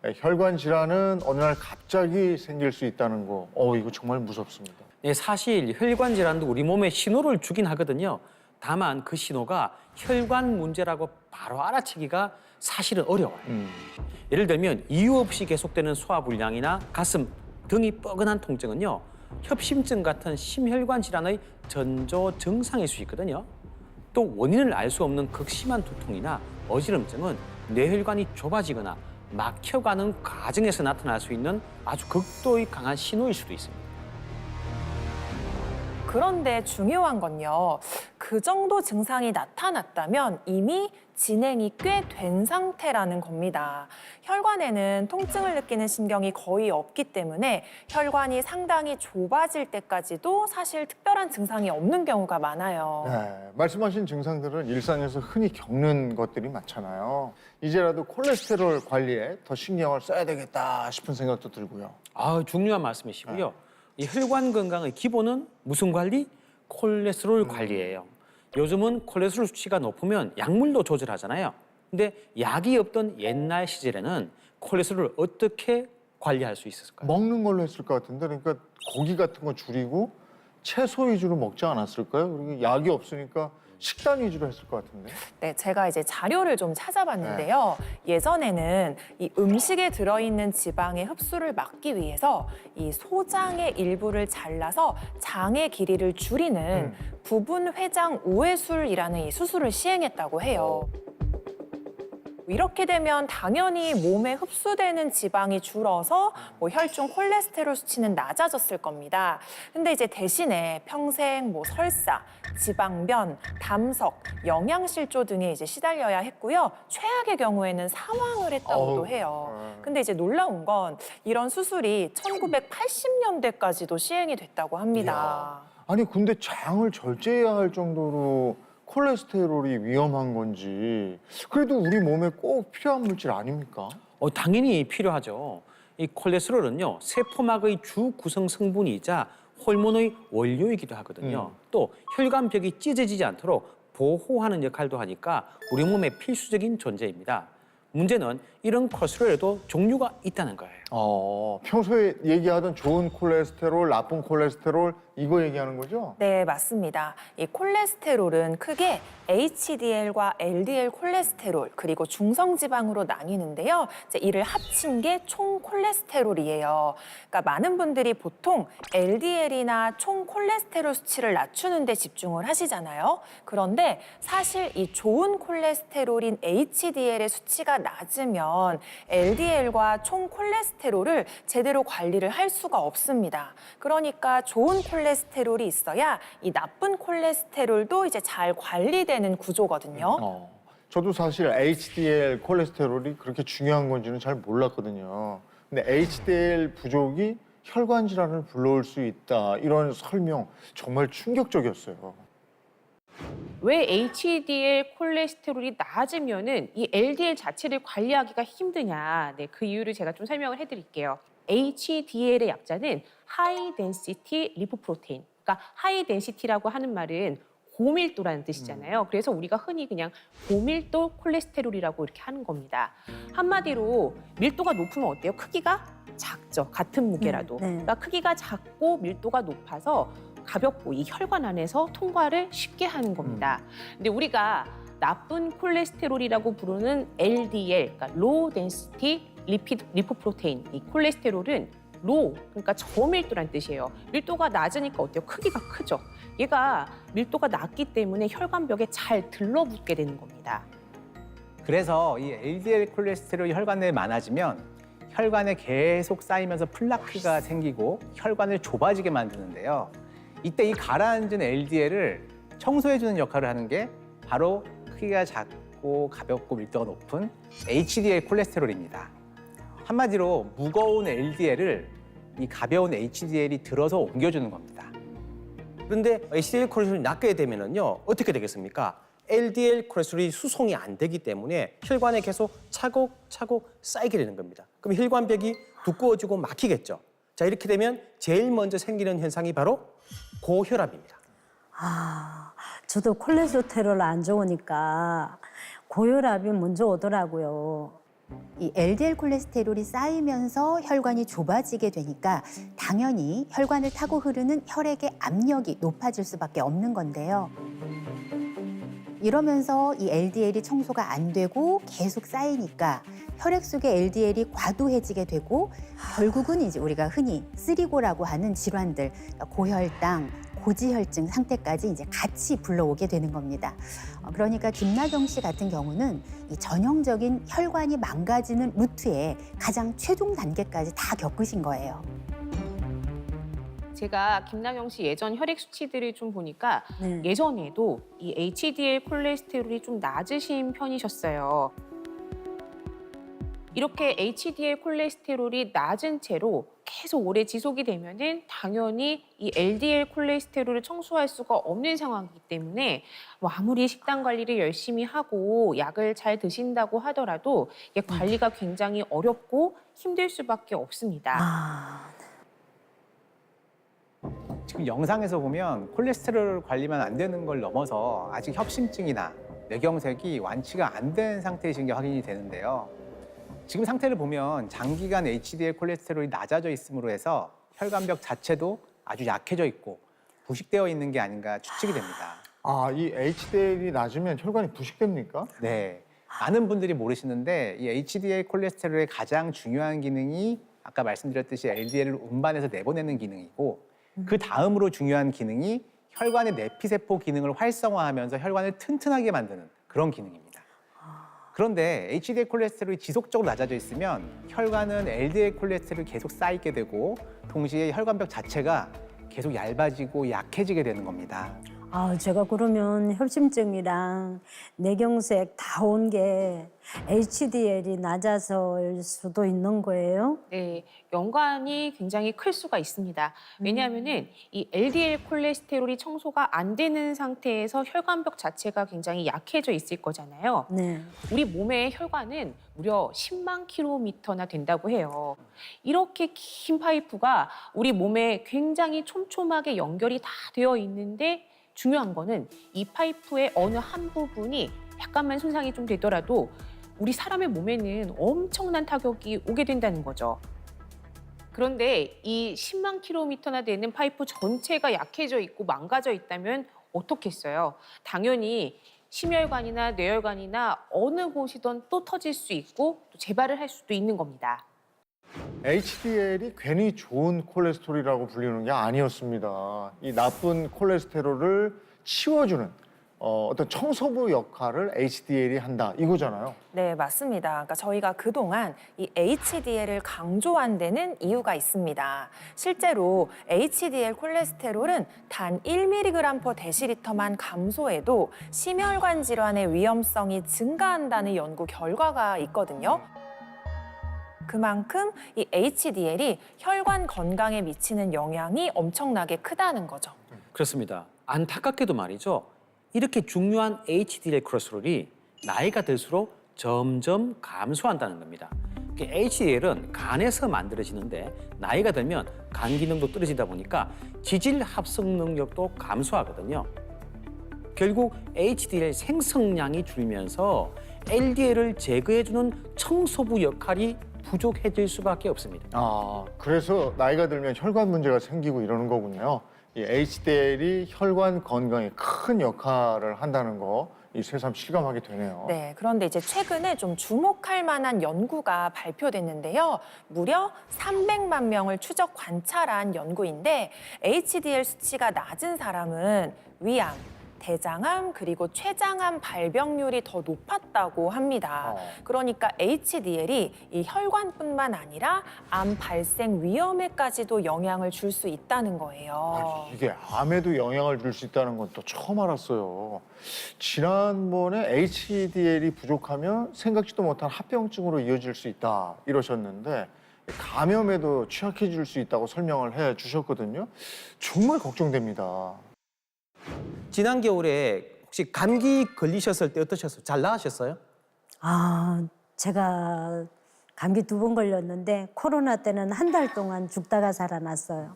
혈관 질환은 어느 날 갑자기 생길 수 있다는 거. 이거 정말 무섭습니다. 네, 사실 혈관 질환도 우리 몸에 신호를 주긴 하거든요. 다만 그 신호가 혈관 문제라고 바로 알아채기가 사실은 어려워요. 예를 들면 이유 없이 계속되는 소화불량이나 가슴, 등이 뻐근한 통증은요. 협심증 같은 심혈관 질환의 전조 증상일 수 있거든요. 또 원인을 알 수 없는 극심한 두통이나 어지럼증은 뇌혈관이 좁아지거나 막혀가는 과정에서 나타날 수 있는 아주 극도의 강한 신호일 수도 있습니다. 그런데 중요한 건요. 그 정도 증상이 나타났다면 이미 진행이 꽤 된 상태라는 겁니다. 혈관에는 통증을 느끼는 신경이 거의 없기 때문에 혈관이 상당히 좁아질 때까지도 사실 특별한 증상이 없는 경우가 많아요. 네, 말씀하신 증상들은 일상에서 흔히 겪는 것들이 많잖아요. 이제라도 콜레스테롤 관리에 더 신경을 써야 되겠다 싶은 생각도 들고요. 중요한 말씀이시고요. 이 혈관 건강의 기본은 무슨 관리? 콜레스테롤 관리예요. 요즘은 콜레스테롤 수치가 높으면 약물로 조절하잖아요. 근데 약이 없던 옛날 시절에는 콜레스테롤을 어떻게 관리할 수 있었을까요? 먹는 걸로 했을 것 같은데, 그러니까 고기 같은 거 줄이고 채소 위주로 먹지 않았을까요? 그리고 약이 없으니까 식단 위주로 했을 것 같은데. 네, 제가 이제 자료를 좀 찾아봤는데요. 예전에는 이 음식에 들어있는 지방의 흡수를 막기 위해서 이 소장의 일부를 잘라서 장의 길이를 줄이는 부분 회장 우회술이라는 이 수술을 시행했다고 해요. 이렇게 되면 당연히 몸에 흡수되는 지방이 줄어서 혈중 콜레스테롤 수치는 낮아졌을 겁니다. 근데 이제 대신에 평생 설사, 지방변, 담석, 영양실조 등에 이제 시달려야 했고요. 최악의 경우에는 사망을 했다고도 해요. 근데 이제 놀라운 건 이런 수술이 1980년대까지도 시행이 됐다고 합니다. 아니 근데 장을 절제해야 할 정도로 콜레스테롤이 위험한 건지, 그래도 우리 몸에 꼭 필요한 물질 아닙니까? 당연히 필요하죠. 이 콜레스테롤은요, 세포막의 주 구성 성분이자 호르몬의 원료이기도 하거든요. 또 혈관벽이 찢어지지 않도록 보호하는 역할도 하니까 우리 몸에 필수적인 존재입니다. 문제는 이런 콜레스테롤에도 종류가 있다는 거예요. 평소에 얘기하던 좋은 콜레스테롤, 나쁜 콜레스테롤 이거 얘기하는 거죠? 네, 맞습니다. 이 콜레스테롤은 크게 HDL과 LDL 콜레스테롤 그리고 중성지방으로 나뉘는데요. 이제 이를 합친 게 총 콜레스테롤이에요. 그러니까 많은 분들이 보통 LDL이나 총 콜레스테롤 수치를 낮추는 데 집중을 하시잖아요. 그런데 사실 이 좋은 콜레스테롤인 HDL의 수치가 낮으면 LDL과 총 콜레스테롤을 제대로 관리를 할 수가 없습니다. 그러니까 좋은 콜레스테롤이 있어야 이 나쁜 콜레스테롤도 이제 잘 관리되는 구조거든요. 저도 사실 HDL 콜레스테롤이 그렇게 중요한 건지는 잘 몰랐거든요. 근데 HDL 부족이 혈관 질환을 불러올 수 있다, 이런 설명 정말 충격적이었어요. 왜 HDL 콜레스테롤이 낮으면은 이 LDL 자체를 관리하기가 힘드냐? 네, 그 이유를 제가 좀 설명을 해드릴게요. HDL의 약자는 하이 덴시티 리포프로테인. 그러니까 하이 덴시티라고 하는 말은 고밀도라는 뜻이잖아요. 그래서 우리가 흔히 그냥 고밀도 콜레스테롤이라고 이렇게 하는 겁니다. 한마디로 밀도가 높으면 어때요? 크기가 작죠. 같은 무게라도. 그러니까 크기가 작고 밀도가 높아서 가볍고 이 혈관 안에서 통과를 쉽게 하는 겁니다. 근데 우리가 나쁜 콜레스테롤이라고 부르는 LDL, 그러니까 Low Density Lipoprotein, 이 콜레스테롤은 low, 그러니까 저밀도란 뜻이에요. 밀도가 낮으니까 어때요? 크기가 크죠. 얘가 밀도가 낮기 때문에 혈관벽에 잘 들러붙게 되는 겁니다. 그래서 이 LDL 콜레스테롤이 혈관 내에 많아지면 혈관에 계속 쌓이면서 플라크가 생기고 혈관을 좁아지게 만드는데요. 이때 이 가라앉은 LDL을 청소해주는 역할을 하는 게 바로 크기가 작고 가볍고 밀도가 높은 HDL 콜레스테롤입니다. 한마디로 무거운 LDL을 이 가벼운 HDL이 들어서 옮겨주는 겁니다. 그런데 HDL 콜레스테롤이 낮게 되면은요, 어떻게 되겠습니까? LDL 콜레스테롤이 수송이 안 되기 때문에 혈관에 계속 차곡차곡 쌓이게 되는 겁니다. 그럼 혈관벽이 두꺼워지고 막히겠죠. 자, 이렇게 되면 제일 먼저 생기는 현상이 바로 고혈압입니다. 저도 콜레스테롤 안 좋으니까 고혈압이 먼저 오더라고요. 이 LDL 콜레스테롤이 쌓이면서 혈관이 좁아지게 되니까 당연히 혈관을 타고 흐르는 혈액의 압력이 높아질 수밖에 없는 건데요. 이러면서 이 LDL이 청소가 안 되고 계속 쌓이니까 혈액 속의 LDL이 과도해지게 되고 결국은 이제 우리가 흔히 쓰리고라고 하는 질환들, 고혈당, 고지혈증 상태까지 이제 같이 불러오게 되는 겁니다. 그러니까 김나경 씨 같은 경우는 이 전형적인 혈관이 망가지는 루트의 가장 최종 단계까지 다 겪으신 거예요. 제가 김나경 씨 예전 혈액 수치들을 좀 보니까 네. 예전에도 이 HDL 콜레스테롤이 좀 낮으신 편이셨어요. 이렇게 HDL 콜레스테롤이 낮은 채로 계속 오래 지속이 되면은 당연히 이 LDL 콜레스테롤을 청소할 수가 없는 상황이기 때문에 뭐 아무리 식단 관리를 열심히 하고 약을 잘 드신다고 하더라도 이게 관리가 굉장히 어렵고 힘들 수밖에 없습니다. 아, 지금 영상에서 보면 콜레스테롤 관리만 안 되는 걸 넘어서 아직 협심증이나 뇌경색이 완치가 안 된 상태이신 게 확인이 되는데요. 지금 상태를 보면 장기간 HDL 콜레스테롤이 낮아져 있음으로 해서 혈관벽 자체도 아주 약해져 있고 부식되어 있는 게 아닌가 추측이 됩니다. 아, 이 HDL이 낮으면 혈관이 부식됩니까? 네, 많은 분들이 모르시는데 이 HDL 콜레스테롤의 가장 중요한 기능이 아까 말씀드렸듯이 LDL을 운반해서 내보내는 기능이고 그 다음으로 중요한 기능이 혈관의 내피세포 기능을 활성화하면서 혈관을 튼튼하게 만드는 그런 기능입니다. 그런데 HDL 콜레스테롤이 지속적으로 낮아져 있으면 혈관은 LDL 콜레스테롤이 계속 쌓이게 되고 동시에 혈관벽 자체가 계속 얇아지고 약해지게 되는 겁니다. 아, 제가 그러면 협심증이랑 뇌경색 다 온 게 HDL이 낮아서일 수도 있는 거예요? 네, 연관이 굉장히 클 수가 있습니다. 왜냐하면은 이 LDL 콜레스테롤이 청소가 안 되는 상태에서 혈관벽 자체가 굉장히 약해져 있을 거잖아요. 네. 우리 몸의 혈관은 무려 10만 킬로미터나 된다고 해요. 이렇게 긴 파이프가 우리 몸에 굉장히 촘촘하게 연결이 다 되어 있는데 중요한 거는 이 파이프의 어느 한 부분이 약간만 손상이 좀 되더라도 우리 사람의 몸에는 엄청난 타격이 오게 된다는 거죠. 그런데 이 10만 킬로미터나 되는 파이프 전체가 약해져 있고 망가져 있다면 어떻겠어요? 당연히 심혈관이나 뇌혈관이나 어느 곳이든 또 터질 수 있고 또 재발을 할 수도 있는 겁니다. HDL이 괜히 좋은 콜레스테롤이라고 불리는 게 아니었습니다. 이 나쁜 콜레스테롤을 치워주는 어떤 청소부 역할을 HDL이 한다 이거잖아요. 네, 맞습니다. 그러니까 저희가 그동안 이 HDL을 강조한 데는 이유가 있습니다. 실제로 HDL 콜레스테롤은 단 1mg/dl만 감소해도 심혈관 질환의 위험성이 증가한다는 연구 결과가 있거든요. 그만큼 이 HDL이 혈관 건강에 미치는 영향이 엄청나게 크다는 거죠. 그렇습니다. 안타깝게도 말이죠. 이렇게 중요한 HDL 콜레스테롤이 나이가 들수록 점점 감소한다는 겁니다. HDL은 간에서 만들어지는데 나이가 들면 간 기능도 떨어지다 보니까 지질 합성 능력도 감소하거든요. 결국 HDL 생성량이 줄면서 LDL을 제거해주는 청소부 역할이 부족해질 수밖에 없습니다. 아, 그래서 나이가 들면 혈관 문제가 생기고 이러는 거군요. 이 HDL이 혈관 건강에 큰 역할을 한다는 거, 이 새삼 실감하게 되네요. 네, 그런데 이제 최근에 좀 주목할 만한 연구가 발표됐는데요. 무려 300만 명을 추적 관찰한 연구인데 HDL 수치가 낮은 사람은 위암, 대장암 그리고 췌장암 발병률이 더 높았다고 합니다. 그러니까 HDL이 이 혈관뿐만 아니라 암 발생 위험에까지도 영향을 줄 수 있다는 거예요. 이게 암에도 영향을 줄 수 있다는 건 또 처음 알았어요. 지난번에 HDL이 부족하면 생각지도 못한 합병증으로 이어질 수 있다 이러셨는데 감염에도 취약해질 수 있다고 설명을 해 주셨거든요. 정말 걱정됩니다. 지난 겨울에 혹시 감기 걸리셨을 때 어떠셨어요? 잘 나으셨어요? 아, 제가 감기 2번 걸렸는데 코로나 때는 한 달 동안 죽다가 살아났어요.